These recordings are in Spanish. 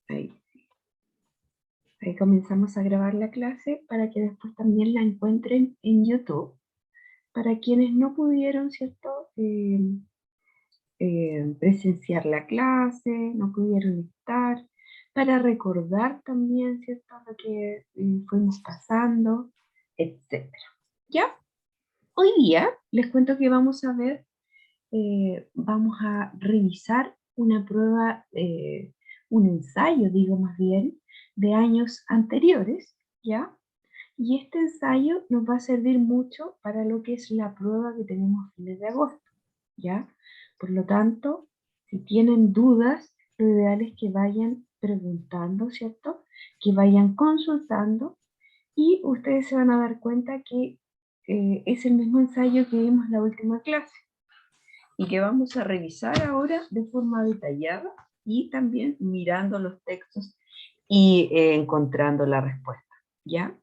Ahí. Ahí comenzamos a grabar la clase para que después también la encuentren en YouTube. Para quienes no pudieron, ¿cierto? Presenciar la clase, no pudieron estar, para recordar también, ¿cierto? Lo que fuimos pasando, etc. ¿Ya? Hoy día les cuento que vamos a ver, vamos a revisar una prueba, un ensayo, digo más bien, de años anteriores, ¿ya? Y este ensayo nos va a servir mucho para lo que es la prueba que tenemos a fines de agosto, ¿ya? Por lo tanto, si tienen dudas, lo ideal es que vayan preguntando, ¿cierto? Que vayan consultando y ustedes se van a dar cuenta que es el mismo ensayo que vimos en la última clase y que vamos a revisar ahora de forma detallada y también mirando los textos y encontrando la respuesta, ¿ya?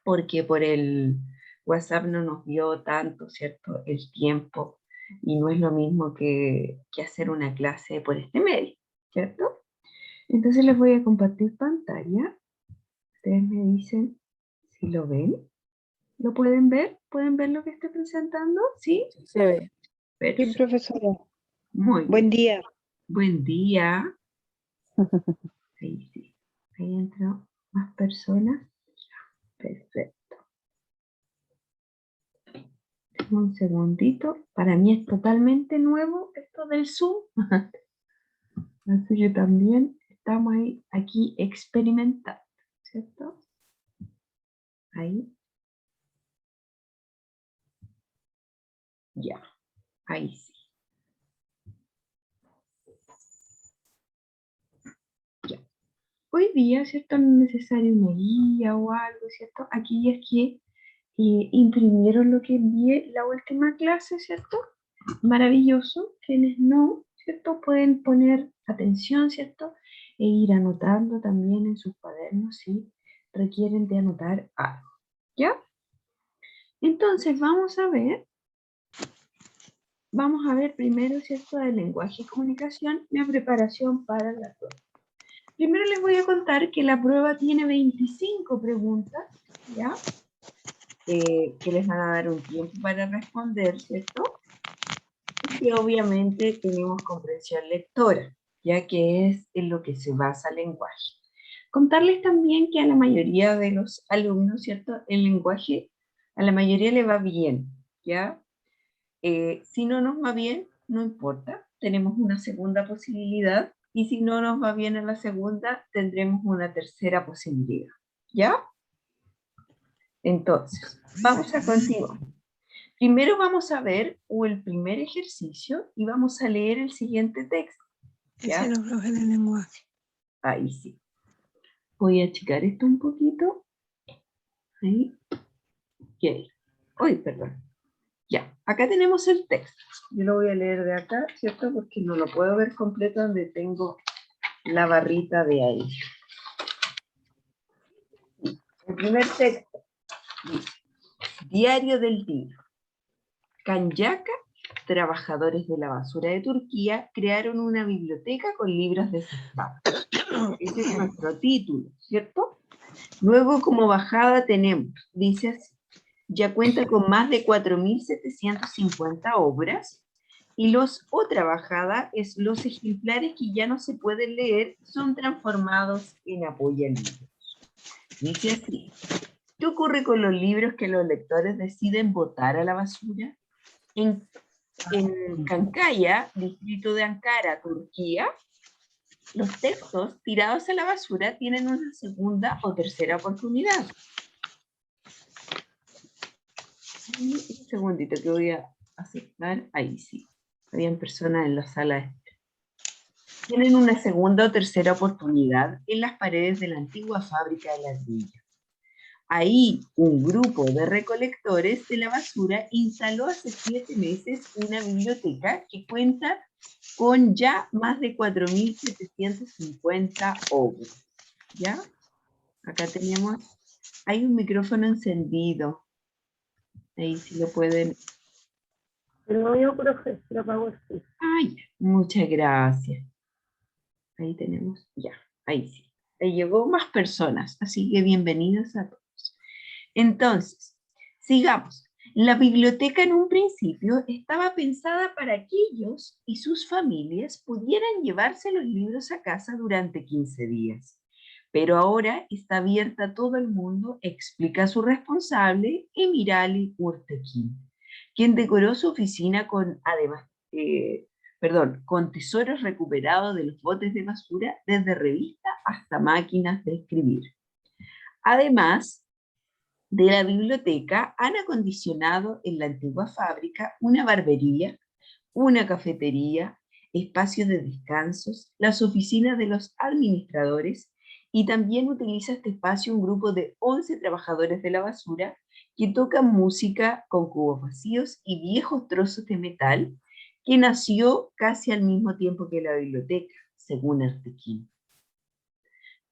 Porque por el WhatsApp no nos dio tanto, ¿cierto? El tiempo y no es lo mismo que hacer una clase por este medio, ¿cierto? Entonces les voy a compartir pantalla. Ustedes me dicen si lo ven. ¿Lo pueden ver? ¿Pueden ver lo que estoy presentando? ¿Sí? Se ve. Sí, Perfecto. profesora. Muy Buen bien. día. Buen día. Ahí sí. Ahí entran más personas. Perfecto. Un segundito. Para mí es totalmente nuevo esto del Zoom. Así que también estamos ahí, aquí experimentando, ¿cierto? Ahí. Ya. Ahí sí. Ya. Hoy día, ¿cierto? No es necesario una guía o algo, ¿cierto? Aquí es que imprimieron lo que envié la última clase, ¿cierto? Maravilloso. Quienes no, ¿cierto? Pueden poner atención, ¿cierto? E ir anotando también en sus cuadernos si requieren de anotar algo, ¿ya? Entonces vamos a ver primero, ¿cierto? Del lenguaje y comunicación, la preparación para la prueba. Primero les voy a contar que la prueba tiene 25 preguntas, ¿ya? Que les van a dar un tiempo para responder, ¿cierto? Y obviamente tenemos comprensión lectora, ya que es en lo que se basa el lenguaje. Contarles también que a la mayoría de los alumnos, ¿cierto? El lenguaje a la mayoría le va bien, ¿ya? Si no nos va bien, no importa, tenemos una segunda posibilidad, y si no nos va bien en la segunda, tendremos una tercera posibilidad, ¿ya? Entonces, vamos a continuar. Primero vamos a ver el primer ejercicio y vamos a leer el siguiente texto, ¿ya? Ese no, profe, del lenguaje. Ahí sí. Voy a achicar esto un poquito. Ahí. Ok. Uy, perdón. Ya, acá tenemos el texto. Yo lo voy a leer de acá, ¿cierto? Porque no lo puedo ver completo donde tengo la barrita de ahí. El primer texto dice: Diario del día. Kanyaka, trabajadores de la basura de Turquía, crearon una biblioteca con libros desechados. Ese es nuestro título, ¿cierto? Luego, como bajada tenemos, dice así: ya cuenta con más de 4.750 obras, y otra bajada es: los ejemplares que ya no se pueden leer son transformados en apoyalibros. Dice así: ¿qué ocurre con los libros que los lectores deciden botar a la basura? En Kankaya, distrito de Ankara, Turquía, los textos tirados a la basura tienen una segunda o tercera oportunidad. Un segundito que voy a aceptar. Ahí sí. Habían personas en la sala. Tienen una segunda o tercera oportunidad en las paredes de la antigua fábrica de ladrillo. Ahí, un grupo de recolectores de la basura instaló hace 7 meses una biblioteca que cuenta con ya más de 4.750 obras. ¿Ya? Acá tenemos, hay un micrófono encendido. Ahí sí lo pueden. Pero yo, profe, lo pago así. Ay, muchas gracias. Ahí tenemos, ya. Ahí sí. Le llegó más personas, así que bienvenidos a todos. Entonces, sigamos. La biblioteca en un principio estaba pensada para que ellos y sus familias pudieran llevarse los libros a casa durante 15 días. Pero ahora está abierta a todo el mundo, explica su responsable, Emirali Urtekin, quien decoró su oficina con, además, con tesoros recuperados de los botes de basura, desde revistas hasta máquinas de escribir. Además de la biblioteca, han acondicionado en la antigua fábrica una barbería, una cafetería, espacios de descansos, las oficinas de los administradores, y también utiliza este espacio un grupo de 11 trabajadores de la basura que tocan música con cubos vacíos y viejos trozos de metal, que nació casi al mismo tiempo que la biblioteca, según Artequín,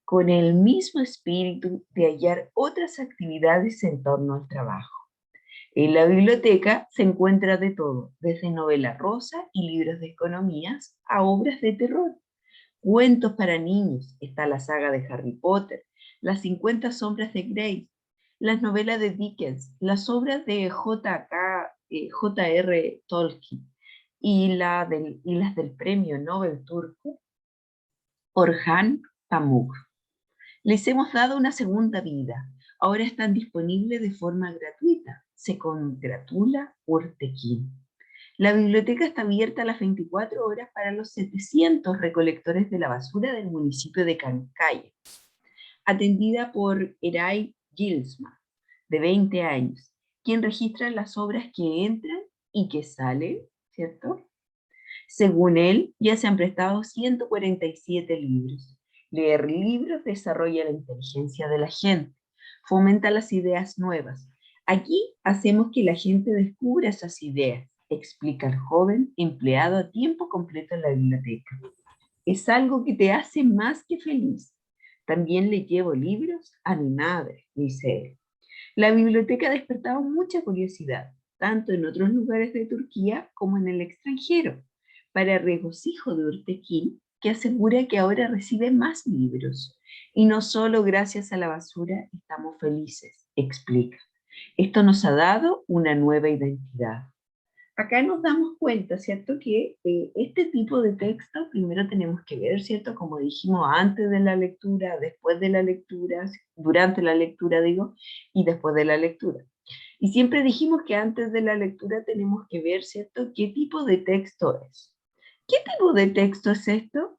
con el mismo espíritu de hallar otras actividades en torno al trabajo. En la biblioteca se encuentra de todo, desde novela rosa y libros de economías a obras de terror, cuentos para niños, está la saga de Harry Potter, las 50 sombras de Grey, las novelas de Dickens, las obras de J.R. Tolkien y las del premio Nobel turco Orhan Pamuk. Les hemos dado una segunda vida. Ahora están disponibles de forma gratuita. Se congratula Urtekin. La biblioteca está abierta a las 24 horas para los 700 recolectores de la basura del municipio de Cancaya, atendida por Eray Gilsman, de 20 años, quien registra las obras que entran y que salen, ¿cierto? Según él, ya se han prestado 147 libros. Leer libros desarrolla la inteligencia de la gente, fomenta las ideas nuevas. Aquí hacemos que la gente descubra esas ideas, explica el joven empleado a tiempo completo en la biblioteca. Es algo que te hace más que feliz. También le llevo libros a mi madre, dice él. La biblioteca ha despertado mucha curiosidad, tanto en otros lugares de Turquía como en el extranjero, para regocijo de Urtekin, que asegura que ahora recibe más libros. Y no solo gracias a la basura estamos felices, explica. Esto nos ha dado una nueva identidad. Acá nos damos cuenta, ¿cierto? Que este tipo de texto primero tenemos que ver, ¿cierto? Como dijimos, antes de la lectura, después de la lectura, durante la lectura, digo, y después de la lectura. Y siempre dijimos que antes de la lectura tenemos que ver, ¿cierto? ¿Qué tipo de texto es? ¿Qué tipo de texto es esto?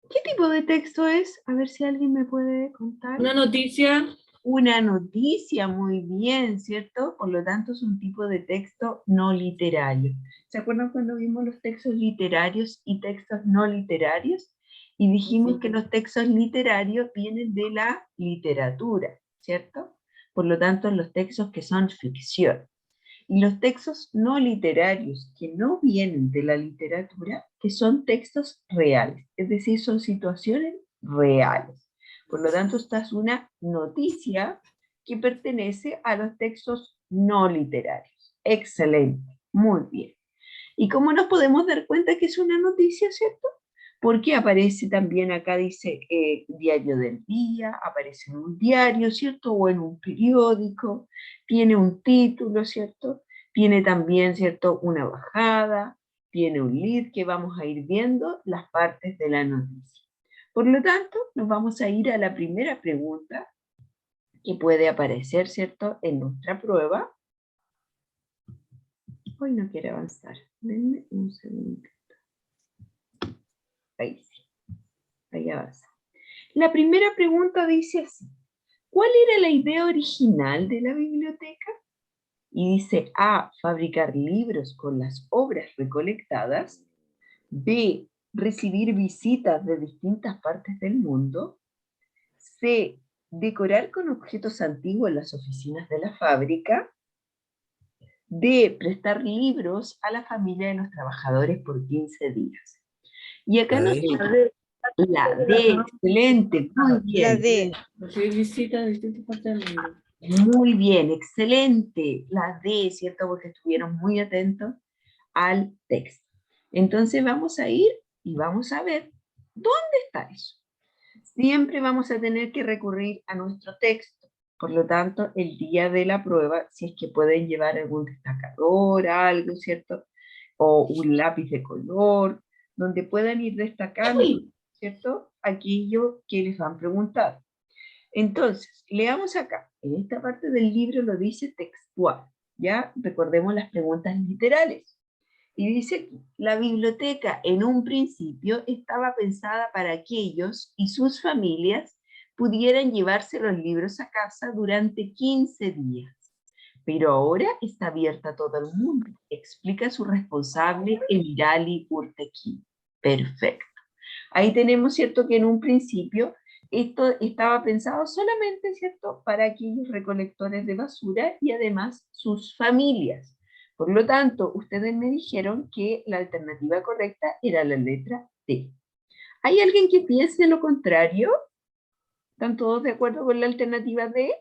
¿Qué tipo de texto es? A ver si alguien me puede contar. Una noticia. Una noticia, muy bien, ¿cierto? Por lo tanto, es un tipo de texto no literario. ¿Se acuerdan cuando vimos los textos literarios y textos no literarios? Y dijimos que los textos literarios vienen de la literatura, ¿cierto? Por lo tanto, los textos que son ficción. Y los textos no literarios, que no vienen de la literatura, que son textos reales, es decir, son situaciones reales. Por lo tanto, esta es una noticia que pertenece a los textos no literarios. Excelente, muy bien. ¿Y cómo nos podemos dar cuenta que es una noticia, cierto? Porque aparece también acá, dice, diario del día, aparece en un diario, ¿cierto? O en un periódico, tiene un título, ¿cierto? Tiene también, ¿cierto? Una bajada, tiene un lead que vamos a ir viendo las partes de la noticia. Por lo tanto, nos vamos a ir a la primera pregunta que puede aparecer, ¿cierto? En nuestra prueba. Hoy no quiere avanzar. Denme un segundo. Ahí sí. Ahí avanza. La primera pregunta dice así: ¿cuál era la idea original de la biblioteca? Y dice A, fabricar libros con las obras recolectadas. B, recibir visitas de distintas partes del mundo. C, decorar con objetos antiguos las oficinas de la fábrica. D, prestar libros a la familia de los trabajadores por 15 días. Y acá nos dice la D, excelente, muy bien. La D. Recibir visitas de distintas partes del mundo. Muy bien, excelente. La D, ¿cierto? Porque estuvieron muy atentos al texto. Entonces vamos a ir y vamos a ver ¿Dónde está eso? Siempre vamos a tener que recurrir a nuestro texto. Por lo tanto, el día de la prueba, si es que pueden llevar algún destacador, algo, ¿cierto? O un lápiz de color, donde puedan ir destacando, ¿cierto? Aquello que les van a preguntar. Entonces, leamos acá. En esta parte del libro lo dice textual, ¿ya? Recordemos las preguntas literales. Y dice aquí, la biblioteca en un principio estaba pensada para que ellos y sus familias pudieran llevarse los libros a casa durante 15 días. Pero ahora está abierta a todo el mundo, explica su responsable Emirali Urtekin. Perfecto. Ahí tenemos, ¿cierto?, que en un principio esto estaba pensado solamente, ¿cierto?, para aquellos recolectores de basura y además sus familias. Por lo tanto, ustedes me dijeron que la alternativa correcta era la letra D. ¿Hay alguien que piense lo contrario? ¿Están todos de acuerdo con la alternativa D?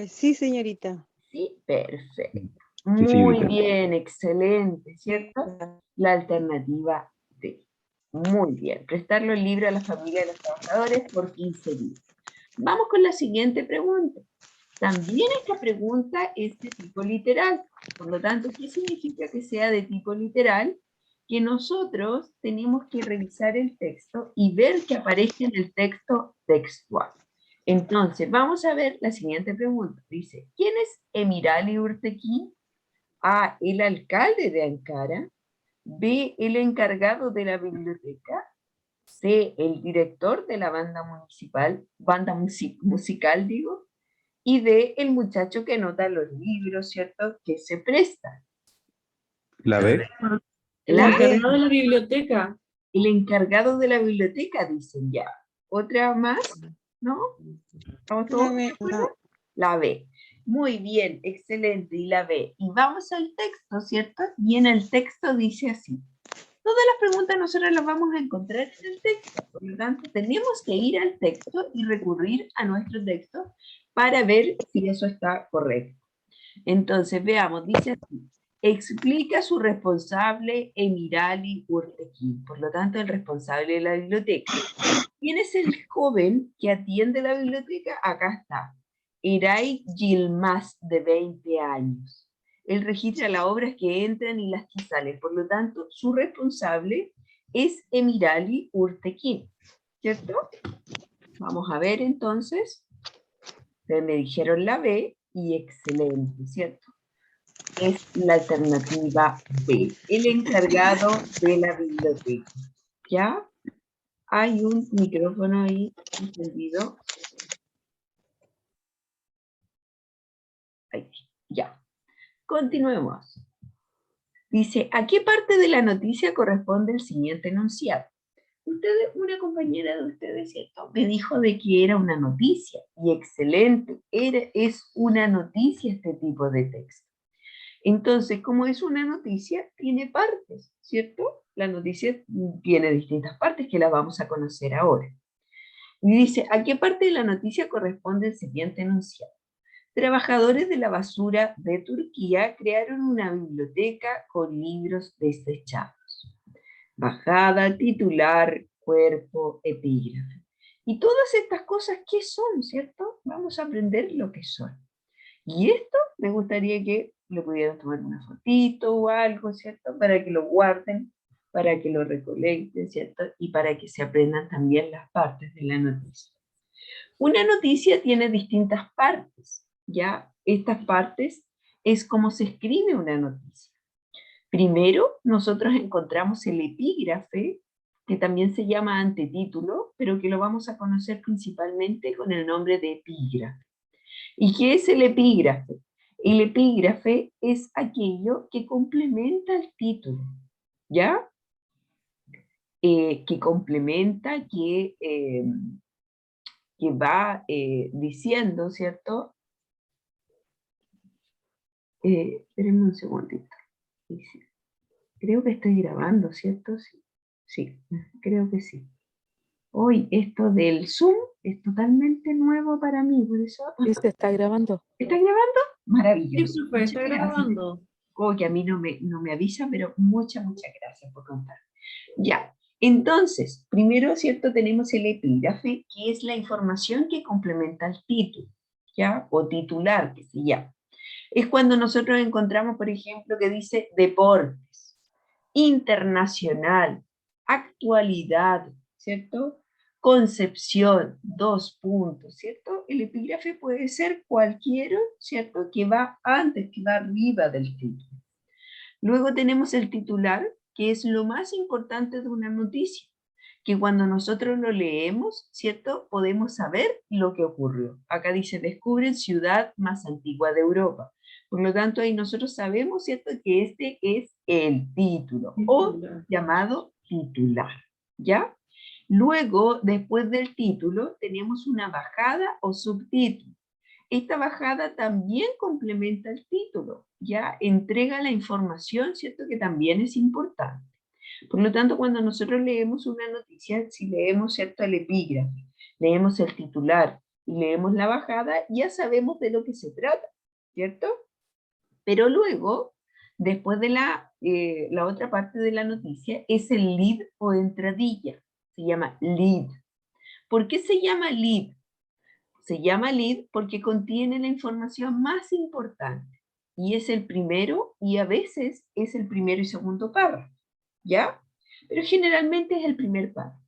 Sí, señorita. Sí, perfecto. Sí, Muy señorita. bien, excelente, ¿cierto? La alternativa D. Muy bien, prestarlo el libro a la familia de los trabajadores por 15 días. Vamos con la siguiente pregunta. También esta pregunta es de tipo literal. Por lo tanto, ¿qué significa que sea de tipo literal? Que nosotros tenemos que revisar el texto y ver que aparece en el texto textual. Entonces, vamos a ver la siguiente pregunta. Dice, ¿quién es Emirali Urtekin? A, el alcalde de Ankara. B, el encargado de la biblioteca. C, el director de la banda musical, digo. Y D, el muchacho que anota los libros, ¿cierto?, que se prestan. ¿La B? El La encargado de la biblioteca. El encargado de la biblioteca, dicen ya. ¿Otra más? ¿No? ¿Estamos todos de acuerdo? La B. Muy bien, excelente, y la B. Y vamos al texto, ¿cierto? Y en el texto dice así. Todas las preguntas nosotros las vamos a encontrar en el texto. Por lo tanto, tenemos que ir al texto y recurrir a nuestro texto para ver si eso está correcto. Entonces, veamos, dice así. Explica su responsable Emirali Urtekin. Por lo tanto, el responsable de la biblioteca. ¿Quién es el joven que atiende la biblioteca? Acá está. Eray Yilmaz, de 20 años. Él registra las obras que entran y las que salen. Por lo tanto, su responsable es Emirali Urtekin. ¿Cierto? Vamos a ver entonces. Ustedes me dijeron la B y excelente, ¿cierto? Es la alternativa B. El encargado de la biblioteca. ¿Ya? Hay un micrófono ahí encendido. Ahí, ya. Continuemos. Dice, ¿a qué parte de la noticia corresponde el siguiente enunciado? Ustedes, una compañera de ustedes, ¿cierto?, me dijo de que era una noticia. Y excelente, es una noticia este tipo de texto. Entonces, como es una noticia, tiene partes, ¿cierto? La noticia tiene distintas partes que las vamos a conocer ahora. Y dice, ¿a qué parte de la noticia corresponde el siguiente enunciado? Trabajadores de la basura de Turquía crearon una biblioteca con libros desechados. Bajada, titular, cuerpo, epígrafe. Y todas estas cosas, ¿qué son, cierto? Vamos a aprender lo que son. Y esto me gustaría que le pudieran tomar una fotito o algo, ¿cierto? Para que lo guarden, para que lo recolecten, ¿cierto? Y para que se aprendan también las partes de la noticia. Una noticia tiene distintas partes, ¿ya? Estas partes es como se escribe una noticia. Primero, nosotros encontramos el epígrafe, que también se llama antetítulo, pero que lo vamos a conocer principalmente con el nombre de epígrafe. ¿Y qué es el epígrafe? El epígrafe es aquello que complementa el título, ¿ya? Que complementa, que va diciendo, ¿cierto? Espérenme un segundito. Creo que estoy grabando, ¿cierto? Sí, sí, creo que sí. Hoy esto del Zoom es totalmente nuevo para mí, por eso... ¿Y se está grabando? ¿Está grabando? Maravilloso. Sí, profe, está Muchas gracias. grabando. Que a mí no me avisa, pero muchas gracias por contar. Ya, Entonces, primero, ¿cierto? Tenemos el epígrafe, que es la información que complementa el título, ¿ya? O titular, que se llama. Es cuando nosotros encontramos, por ejemplo, que dice deportes, internacional, actualidad, ¿cierto? Concepción, 2 puntos, ¿cierto? El epígrafe puede ser cualquiera, ¿cierto? Que va antes, que va arriba del título. Luego tenemos el titular, que es lo más importante de una noticia, que cuando nosotros lo leemos, ¿cierto? Podemos saber lo que ocurrió. Acá dice, descubren ciudad más antigua de Europa. Por lo tanto, ahí nosotros sabemos, ¿cierto? Que este es el título, o Titular. llamado titular, ¿ya? Luego, después del título, tenemos una bajada o subtítulo. Esta bajada también complementa el título, ya entrega la información, ¿cierto? Que también es importante. Por lo tanto, cuando nosotros leemos una noticia, si leemos, ¿cierto? El epígrafe, leemos el titular y leemos la bajada, ya sabemos de lo que se trata, ¿cierto? Pero luego, después de la otra parte de la noticia, es el lead o entradilla. Se llama lead. ¿Por qué se llama lead? Se llama lead porque contiene la información más importante y es el primero y a veces es el primero y segundo párrafo, ¿ya? Pero generalmente es el primer párrafo.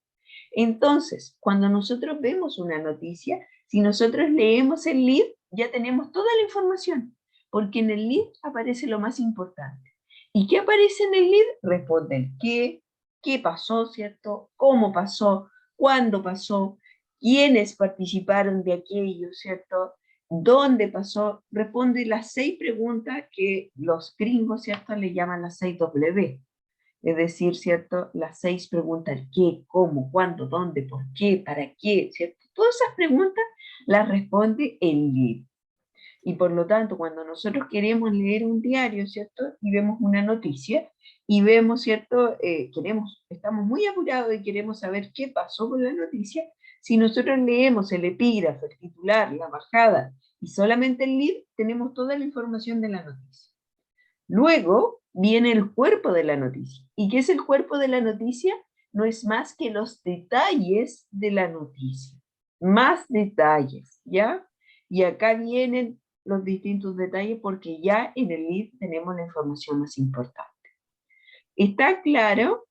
Entonces, cuando nosotros vemos una noticia, si nosotros leemos el lead, ya tenemos toda la información, porque en el lead aparece lo más importante. ¿Y qué aparece en el lead? Responden qué pasó, ¿cierto? ¿Cómo pasó? ¿Cuándo pasó? ¿Quiénes participaron de aquello, ¿cierto? ¿Dónde pasó? Responde las 6 preguntas que los gringos, ¿cierto? Le llaman las 6 W. Es decir, ¿cierto? Las 6 preguntas, ¿qué, cómo, cuándo, dónde, por qué, para qué, ¿cierto? Todas esas preguntas las responde el lead. Y por lo tanto, cuando nosotros queremos leer un diario, ¿cierto? Y vemos una noticia, y vemos, ¿cierto? Estamos muy apurados y queremos saber qué pasó con la noticia, si nosotros leemos el epígrafe, el titular, la bajada, y solamente el lead, tenemos toda la información de la noticia. Luego viene el cuerpo de la noticia. ¿Y qué es el cuerpo de la noticia? No es más que los detalles de la noticia. Más detalles, ¿ya? Y acá vienen los distintos detalles porque ya en el lead tenemos la información más importante. ¿Está claro,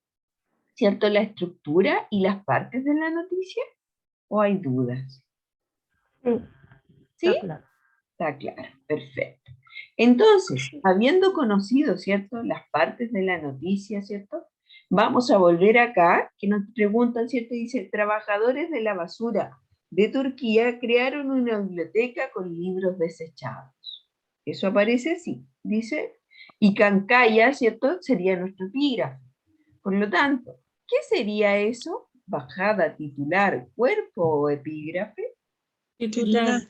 cierto, la estructura y las partes de la noticia? ¿O hay dudas? ¿Sí? Está claro. Está claro, perfecto. Entonces, habiendo conocido, ¿cierto?, las partes de la noticia, ¿cierto?, vamos a volver acá, que nos preguntan, ¿cierto?, dice, trabajadores de la basura de Turquía crearon una biblioteca con libros desechados. Eso aparece así, dice, y Cancaya, ¿cierto?, sería nuestro epígrafe. Por lo tanto, ¿qué sería eso? Bajada, titular, cuerpo o epígrafe. Titular.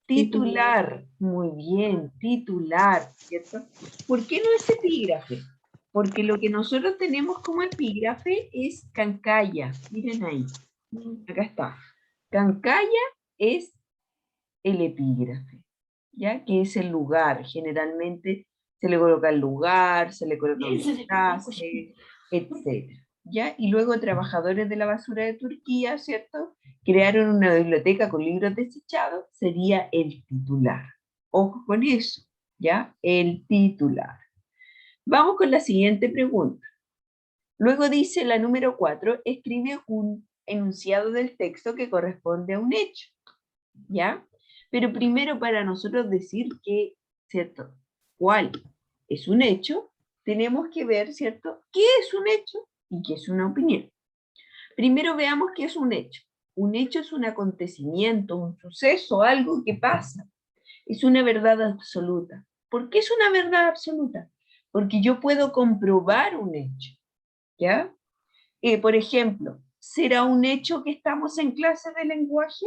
Titular, muy bien, titular, ¿cierto? ¿Por qué no es epígrafe? Porque lo que nosotros tenemos como epígrafe es Cancaya. Miren ahí, acá está. Cancaya es el epígrafe, ¿ya? Que es el lugar. Generalmente se le coloca el lugar, se le coloca una frase, etc. ¿Ya? Y luego trabajadores de la basura de Turquía, ¿cierto? Crearon una biblioteca con libros desechados, sería el titular. Ojo con eso, ¿ya? El titular. Vamos con la siguiente pregunta. Luego dice la número 4, escribe un enunciado del texto que corresponde a un hecho, ¿ya? Pero primero para nosotros decir que, ¿cierto? ¿Cuál es un hecho? Tenemos que ver, ¿cierto? ¿Qué es un hecho y qué es una opinión? Primero veamos qué es un hecho. Un hecho es un acontecimiento, un suceso, algo que pasa. Es una verdad absoluta. ¿Por qué es una verdad absoluta? Porque yo puedo comprobar un hecho, ¿ya? Por ejemplo, ¿será un hecho que estamos en clase de lenguaje?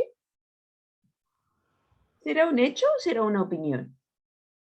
¿Será un hecho o será una opinión?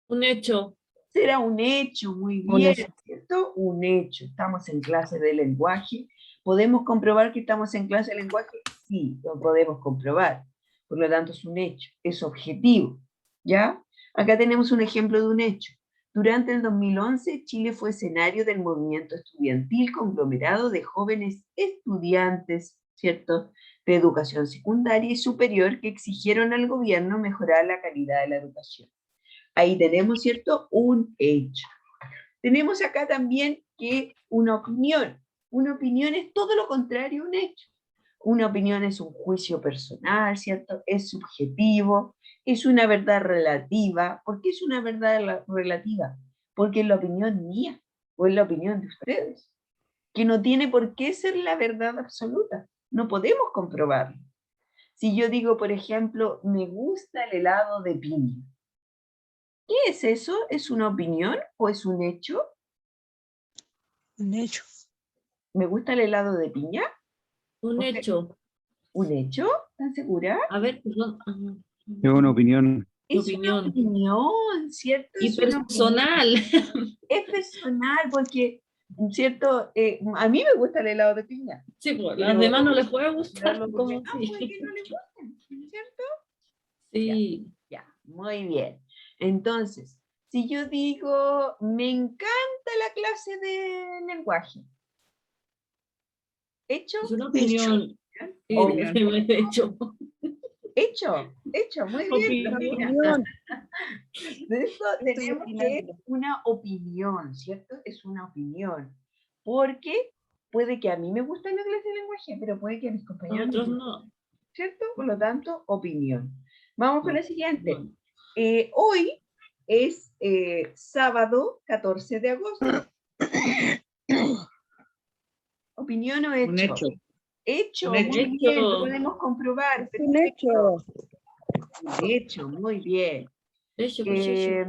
Un hecho. Será un hecho, muy Un bien, hecho. ¿cierto? Un hecho. Estamos en clase de lenguaje. ¿Podemos comprobar que estamos en clase de lenguaje? Sí, lo podemos comprobar. Por lo tanto, es un hecho, es objetivo, ¿ya? Acá tenemos un ejemplo de un hecho. Durante el 2011, Chile fue escenario del movimiento estudiantil conglomerado de jóvenes estudiantes, ¿cierto?, de educación secundaria y superior que exigieron al gobierno mejorar la calidad de la educación. Ahí tenemos, ¿cierto?, un hecho. Tenemos acá también que una opinión es todo lo contrario a un hecho. Una opinión es un juicio personal, ¿cierto? Es subjetivo, es una verdad relativa. ¿Por qué es una verdad relativa? Porque es la opinión mía o es la opinión de ustedes, que no tiene por qué ser la verdad absoluta. No podemos comprobarlo. Si yo digo, por ejemplo, me gusta el helado de piña, ¿qué es eso? ¿Es una opinión o es un hecho? Un hecho. ¿Me gusta el helado de piña? Un Ok. hecho. ¿Un hecho? ¿Están seguras? A ver, perdón. Ajá. Es una opinión. Es Opinión. una opinión, ¿cierto? Y Es una opinión. personal. Es personal porque, ¿cierto? A mí me gusta el helado de piña. Sí, pues, Pero- las demás no les puede pero gustar. lo Como que no, puede así. que no le gusten, ¿cierto? Sí. Ya, muy bien. Entonces, si yo digo, me encanta la clase de lenguaje. ¿Hecho? Es una opinión. Sí, de hecho. Hecho, muy bien. Opinión. Carolina. De eso Estoy tenemos que opinando. es una opinión, ¿cierto? Es una opinión. Porque puede que a mí me guste la clase de lenguaje, pero puede que a mis compañeros no les Nosotros guste, no. ¿cierto? Por lo tanto, opinión. Vamos con la siguiente. No. Hoy es sábado 14 de agosto. ¿Opinión o hecho? Un hecho. Hecho, Un hecho. muy bien, lo Hecho. podemos comprobar. Es un Perfecto. hecho. Un hecho, muy bien. Hecho, pues, hecho.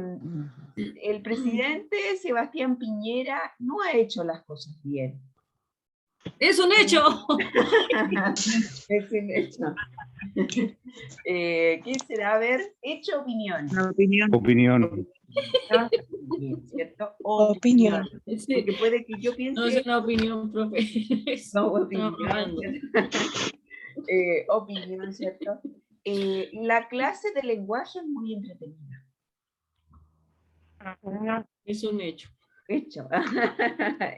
El presidente Sebastián Piñera no ha hecho las cosas bien. Es un hecho. Es un hecho. ¿Qué será? A ver, hecho o opinión. Una opinión. Opinión. Bien, ¿cierto? Opinión. Sí. Porque puede que yo piense... No es una opinión, profe. No, Estamos opinión, hablando. ¿cierto? Opinión, ¿cierto? La clase de lenguaje es muy entretenida. Es un hecho. Hecho.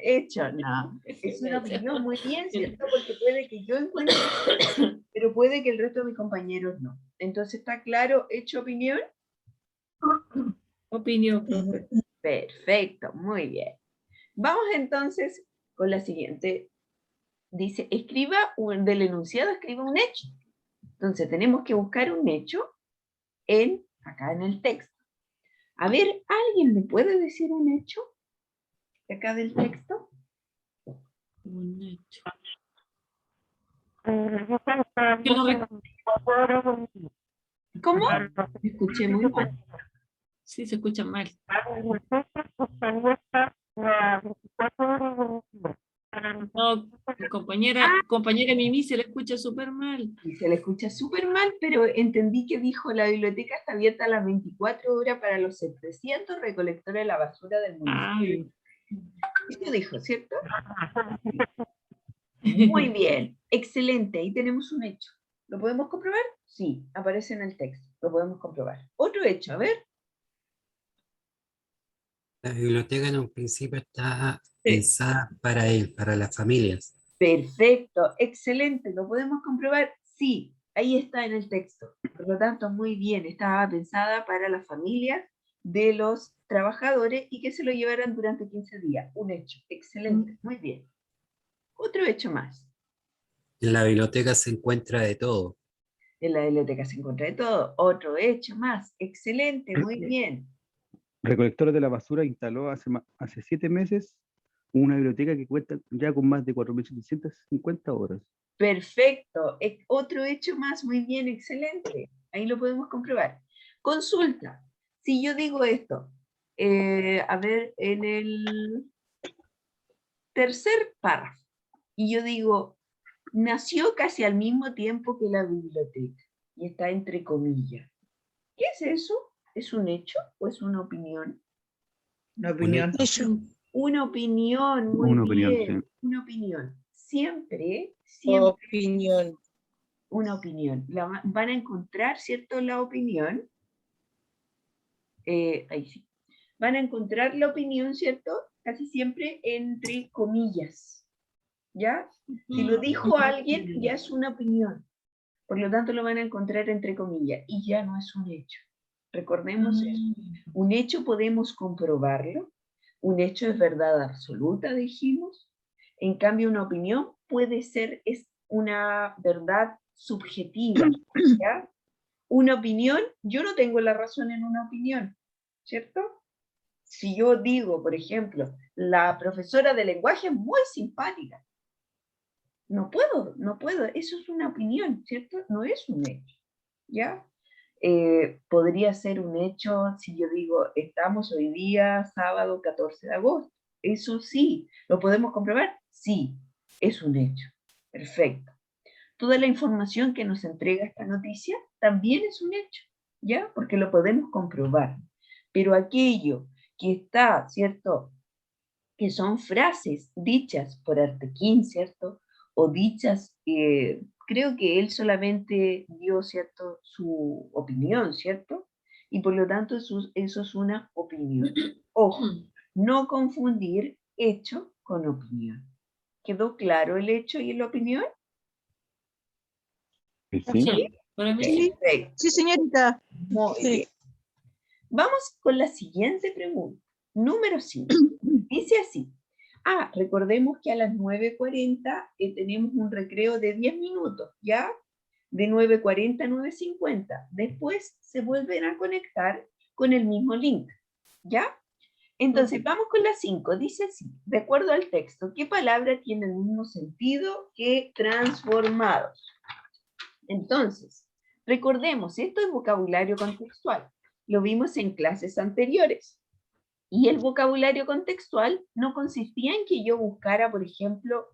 Hecho, no. Es una opinión muy bien, ¿cierto? Porque puede que yo encuentre, pero puede que el resto de mis compañeros no. Entonces, ¿está claro? Hecho, opinión. Opinión, profe. Perfecto, muy bien. Vamos entonces con la siguiente. Dice, del enunciado escriba un hecho. Entonces, tenemos que buscar un hecho acá en el texto. A ver, ¿alguien me puede decir un hecho de acá del texto? Un hecho. ¿Cómo? Me escuché muy mal. Sí, se escucha mal. No, compañera Mimi se le escucha súper mal. Y se le escucha súper mal, pero entendí que dijo, la biblioteca está abierta a las 24 horas para los 700 recolectores de la basura del municipio. Ay. Eso dijo, ¿cierto? Muy bien, excelente, ahí tenemos un hecho. ¿Lo podemos comprobar? Sí, aparece en el texto, lo podemos comprobar. Otro hecho, a ver. La biblioteca en un principio está pensada para él, para las familias. Perfecto, excelente, ¿lo podemos comprobar? Sí, ahí está en el texto. Por lo tanto, muy bien, estaba pensada para las familias de los trabajadores y que se lo llevaran durante 15 días. Un hecho, excelente, muy bien. Otro hecho más. En la biblioteca se encuentra de todo. En la biblioteca se encuentra de todo. Otro hecho más, excelente, muy bien. Recolectores de la basura instaló hace 7 meses una biblioteca que cuenta ya con más de 4.750 horas. Perfecto, otro hecho más, muy bien, excelente. Ahí lo podemos comprobar. Consulta, si yo digo esto, a ver, en el tercer párrafo, y yo digo, nació casi al mismo tiempo que la biblioteca, y está entre comillas. ¿Qué es eso? ¿Es un hecho o es una opinión? Una opinión. Hecho. Una opinión, muy Una opinión, bien, sí. una opinión. Siempre Opinión. una opinión. Van a encontrar, ¿cierto? La opinión. Ahí sí. van a encontrar la opinión, ¿cierto? Casi siempre entre comillas, ¿ya? Si lo dijo alguien, ya es una opinión. Por lo tanto, lo van a encontrar entre comillas y ya no es un hecho. Recordemos eso. Un hecho podemos comprobarlo. Un hecho es verdad absoluta, dijimos. En cambio, una opinión puede ser es una verdad subjetiva, ¿ya? Una opinión, yo no tengo la razón en una opinión, ¿cierto? Si yo digo, por ejemplo, la profesora de lenguaje es muy simpática, no puedo, eso es una opinión, ¿cierto? No es un hecho, ¿ya? Podría ser un hecho si yo digo, estamos hoy día, sábado 14 de agosto. Eso sí, ¿lo podemos comprobar? Sí, es un hecho. Perfecto. Toda la información que nos entrega esta noticia también es un hecho, ¿ya? Porque lo podemos comprobar. Pero aquello que está, ¿cierto? Que son frases dichas por Artequín, ¿cierto? O dichas, creo que él solamente dio, ¿cierto? Su opinión, ¿cierto? Y por lo tanto eso es una opinión. Ojo, no confundir hecho con opinión. ¿Quedó claro el hecho y la opinión? Sí. Sí, para mí sí. Perfecto. Sí, señorita. Muy Sí. bien. Vamos con la siguiente pregunta. Número 5. Dice así. Recordemos que a las 9:40 tenemos un recreo de 10 minutos, ¿ya? De 9:40 a 9:50. Después se vuelven a conectar con el mismo link, ¿ya? Entonces, vamos con la 5. Dice así, de acuerdo al texto, ¿qué palabra tiene el mismo sentido que transformados? Entonces, recordemos, esto es vocabulario contextual. Lo vimos en clases anteriores. Y el vocabulario contextual no consistía en que yo buscara, por ejemplo,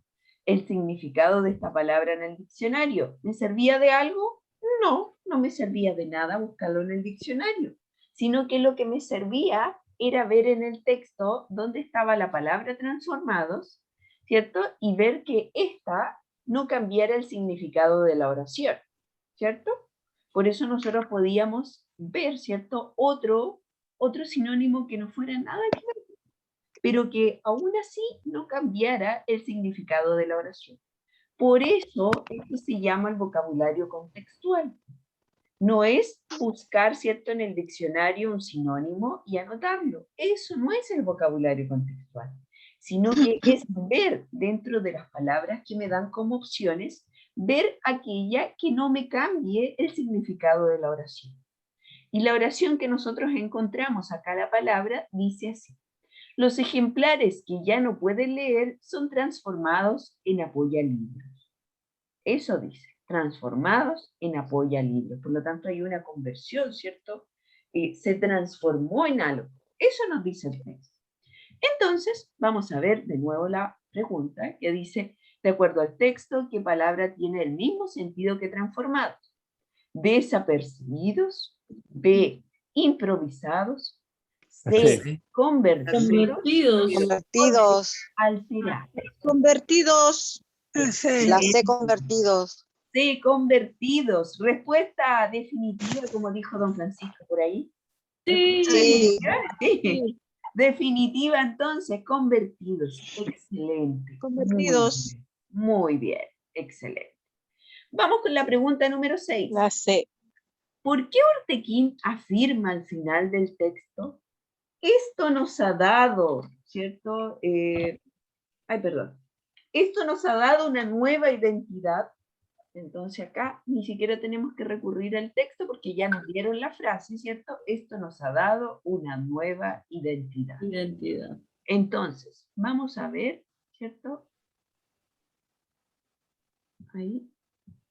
el significado de esta palabra en el diccionario. ¿Me servía de algo? No, no me servía de nada buscarlo en el diccionario, sino que lo que me servía era ver en el texto dónde estaba la palabra transformados, ¿cierto? Y ver que ésta no cambiara el significado de la oración, ¿cierto? Por eso nosotros podíamos ver, ¿cierto? Otro sinónimo que no fuera nada que ver, pero que aún así no cambiara el significado de la oración. Por eso esto se llama el vocabulario contextual. No es buscar, ¿cierto?, en el diccionario un sinónimo y anotarlo. Eso no es el vocabulario contextual, sino que es ver dentro de las palabras que me dan como opciones, ver aquella que no me cambie el significado de la oración. Y la oración que nosotros encontramos acá, la palabra, dice así. Los ejemplares que ya no pueden leer son transformados en apoyalibros. Eso dice, transformados en apoyalibros. Por lo tanto, hay una conversión, ¿cierto? Se transformó en algo. Eso nos dice el texto. Entonces, vamos a ver de nuevo la pregunta que dice, de acuerdo al texto, ¿qué palabra tiene el mismo sentido que transformados? Desapercibidos, B, improvisados, C, convertidos, Convertidos. alterados. Convertidos. Sí. La C, convertidos. C, convertidos. Respuesta definitiva, como dijo don Francisco por ahí. Sí. Sí. Sí. Definitiva, entonces, convertidos. Excelente. Convertidos. Muy bien, excelente. Vamos con la pregunta número 6. La C. ¿Por qué Ortequín afirma al final del texto? Esto nos ha dado, ¿cierto? Esto nos ha dado una nueva identidad. Entonces acá ni siquiera tenemos que recurrir al texto porque ya nos dieron la frase, ¿cierto? Esto nos ha dado una nueva identidad. Identidad. Entonces, vamos a ver, ¿cierto? Ahí.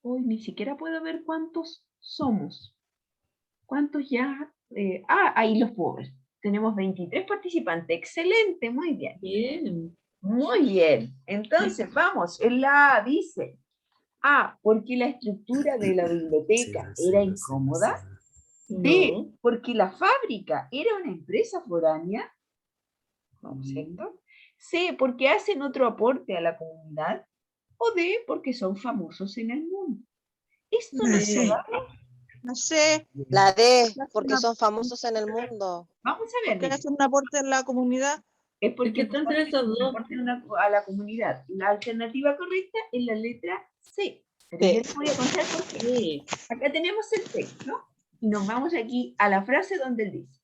Hoy ni siquiera puedo ver cuántos somos. ¿Cuántos ya? Ahí los puedo ver. Tenemos 23 participantes. Excelente, muy bien. Bien. Muy bien. Entonces, vamos. En la A dice, porque la estructura de la biblioteca era incómoda. B, No. porque la fábrica era una empresa foránea. ¿Cierto? C, porque hacen otro aporte a la comunidad. O D, porque son famosos en el mundo. Esto nos Sí. ha dado No sé, La D, porque son famosos en el mundo. Vamos a ver. que niños. hacen un aporte en la comunidad. Es Es porque que están entre esos dos. aporten a la comunidad. La alternativa correcta es la letra C. Pero yo les voy a contar por qué. Sí. Acá tenemos el texto y nos vamos aquí a la frase donde él dice.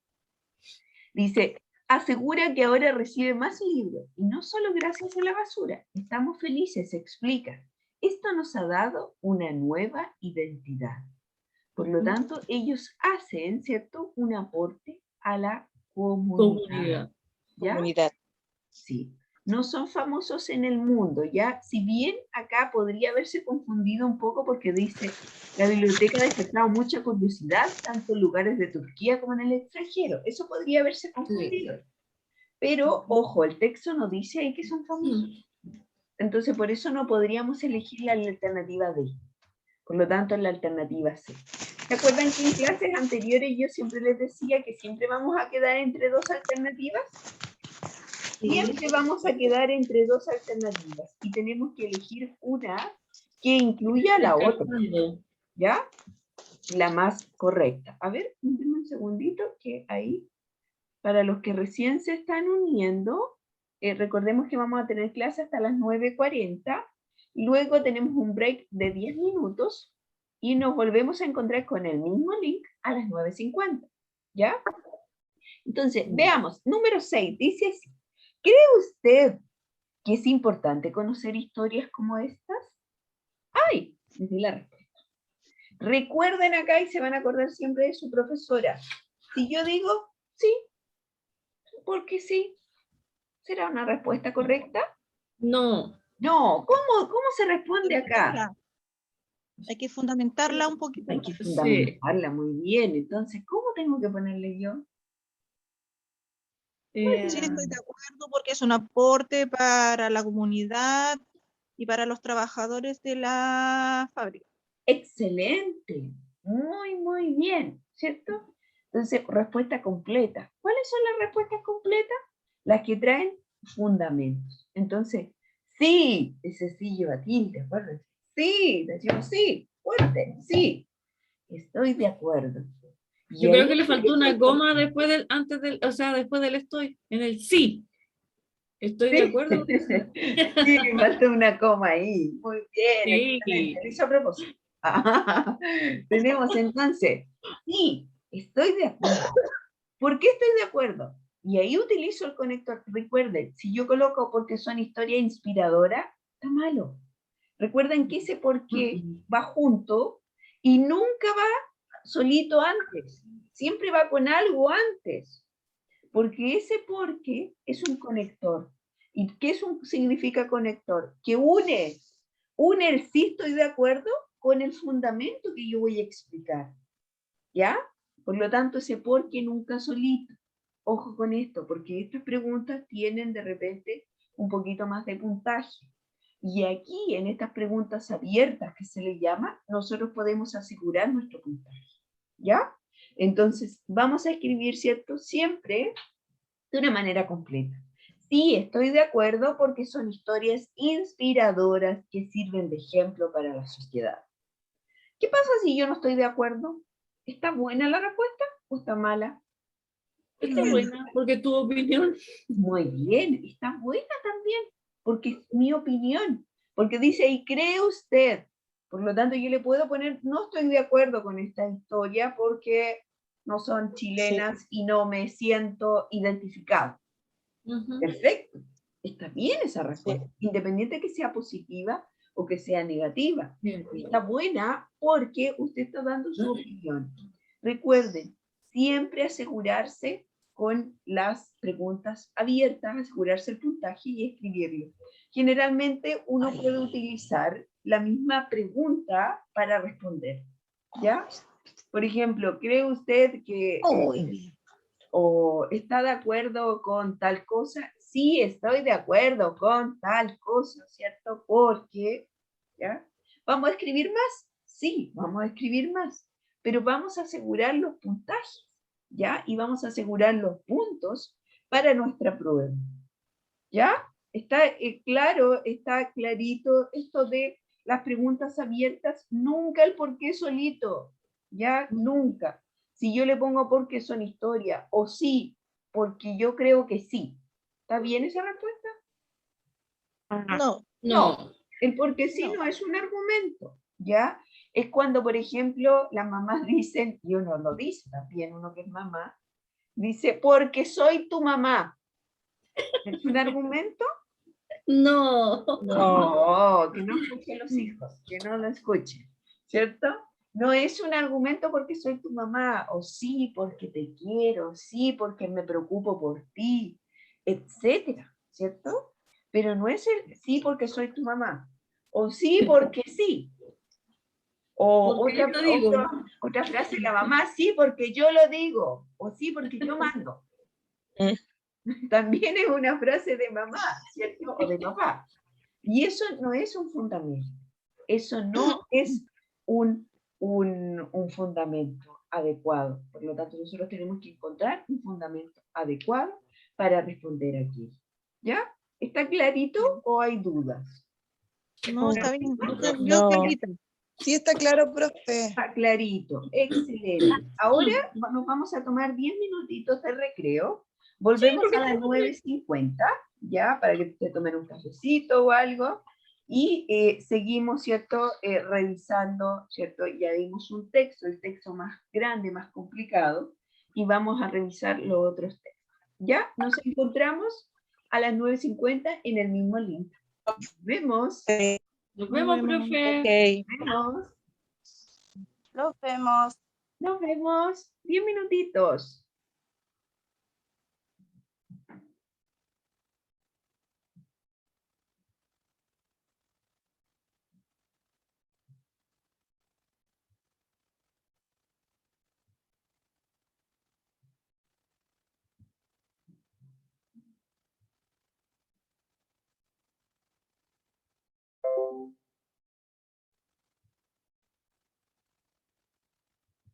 Dice, asegura que ahora recibe más libros y no solo gracias a la basura. Estamos felices, explica. Esto nos ha dado una nueva identidad. Por lo tanto, ellos hacen, ¿cierto?, un aporte a la comunidad. Comunidad. ¿Ya? Comunidad. Sí. No son famosos en el mundo, ¿ya? Si bien acá podría haberse confundido un poco porque dice, la biblioteca ha despertado mucha curiosidad, tanto en lugares de Turquía como en el extranjero. Eso podría haberse confundido. Pero, ojo, el texto no dice ahí que son famosos. Entonces, por eso no podríamos elegir la alternativa D. Por lo tanto, la alternativa C. ¿Se acuerdan que en clases anteriores yo siempre les decía que siempre vamos a quedar entre dos alternativas? Siempre vamos a quedar entre dos alternativas y tenemos que elegir una que incluya la otra, Descartando. ¿ya? La más correcta. A ver, denme un segundito que ahí, para los que recién se están uniendo, recordemos que vamos a tener clase hasta las 9:40, luego tenemos un break de 10 minutos y nos volvemos a encontrar con el mismo link a las 9:50, ¿ya? Entonces, veamos, número 6, dice así. ¿Cree usted que es importante conocer historias como estas? ¡Ay! Les di la respuesta. Recuerden acá y se van a acordar siempre de su profesora. Si yo digo sí, porque sí, ¿será una respuesta correcta? No. No, ¿cómo se responde acá? Hay que fundamentarla un poquito. Hay que Sí. fundamentarla muy bien. Entonces, ¿cómo tengo que ponerle yo? Sí, estoy de acuerdo porque es un aporte para la comunidad y para los trabajadores de la fábrica. Excelente, muy bien, ¿cierto? Entonces, respuesta completa. ¿Cuáles son las respuestas completas? Las que traen fundamentos. Entonces, sí, ese sí lleva tilde, acuérdense. Sí, decimos sí, fuerte, sí. Estoy de acuerdo. Y Yo creo ahí- que le faltó una coma después del, antes del, o sea, después del estoy, en el sí. Estoy de acuerdo. Sí, me falta una coma ahí. Muy bien, Sí. excelente. Lo hizo a propósito. Tenemos entonces, sí, estoy de acuerdo. ¿Por qué estoy de acuerdo? Y ahí utilizo el conector. Recuerden, si yo coloco porque son historias inspiradoras, está malo. Recuerden que ese porque va junto y nunca va solito antes. Siempre va con algo antes. Porque ese porque es un conector. ¿Y qué significa conector? Que une el sí estoy de acuerdo con el fundamento que yo voy a explicar. ¿Ya? Por lo tanto, ese porque nunca solito. Ojo con esto, porque estas preguntas tienen de repente un poquito más de puntaje. Y aquí, en estas preguntas abiertas que se le llama, nosotros podemos asegurar nuestro puntaje. ¿Ya? Entonces, vamos a escribir, ¿cierto? Siempre de una manera completa. Sí, estoy de acuerdo porque son historias inspiradoras que sirven de ejemplo para la sociedad. ¿Qué pasa si yo no estoy de acuerdo? ¿Está buena la respuesta o está mala? Está buena, porque tu opinión. Muy bien, está buena también, porque es mi opinión. Porque dice, ¿y cree usted? Por lo tanto, yo le puedo poner, no estoy de acuerdo con esta historia porque no son chilenas y no me siento identificado. Perfecto, está bien esa respuesta, independiente que sea positiva o que sea negativa. Está buena porque usted está dando su opinión. Recuerden, siempre asegurarse con las preguntas abiertas, asegurarse el puntaje y escribirlo. Generalmente uno puede utilizar la misma pregunta para responder, ¿ya? Por ejemplo, ¿cree usted que o está de acuerdo con tal cosa? Sí, estoy de acuerdo con tal cosa, ¿cierto? Porque, ¿ya? ¿Vamos a escribir más? Sí, vamos a escribir más, pero vamos a asegurar los puntajes, ¿ya? Y vamos a asegurar los puntos para nuestra prueba, ¿ya? Está claro, está clarito esto de las preguntas abiertas, nunca el por qué solito. ya nunca. Si yo le pongo porque son historia, o sí, porque yo creo que sí. ¿Está bien esa respuesta? No. No. El porque sí no es un argumento, ¿ya? Es cuando, por ejemplo, las mamás dicen, y uno lo dice también, uno que es mamá, dice, porque soy tu mamá. ¿Es un argumento? No. No, que no escuchen los hijos, que no lo escuchen, ¿cierto? No es un argumento porque soy tu mamá, o sí, porque te quiero, sí, porque me preocupo por ti, etcétera, ¿cierto? Pero no es el sí porque soy tu mamá, o sí porque sí. O Porque yo lo digo. otra frase, la mamá, sí porque yo lo digo, o sí porque yo mando. También es una frase de mamá, ¿cierto? O de papá. Y eso no es un fundamento. Eso no es un fundamento adecuado. Por lo tanto, nosotros tenemos que encontrar un fundamento adecuado para responder aquí. ¿Ya? ¿Está clarito o hay dudas? No, está bien. No. Clarita. Sí está claro, profe. Está clarito. Excelente. Ahora nos vamos a tomar 10 minutitos de recreo. Volvemos a las 9:50, ¿ya? Para que te tomen un cafecito o algo. Y seguimos, ¿cierto? Revisando, ¿cierto? Ya vimos un texto, el texto más grande, más complicado, y vamos a revisar los otros textos. ¿Ya? Nos encontramos a las 9:50 en el mismo link. Nos vemos. Nos vemos, profe. Ok. Nos vemos. Nos vemos. Nos vemos. 10 minutitos.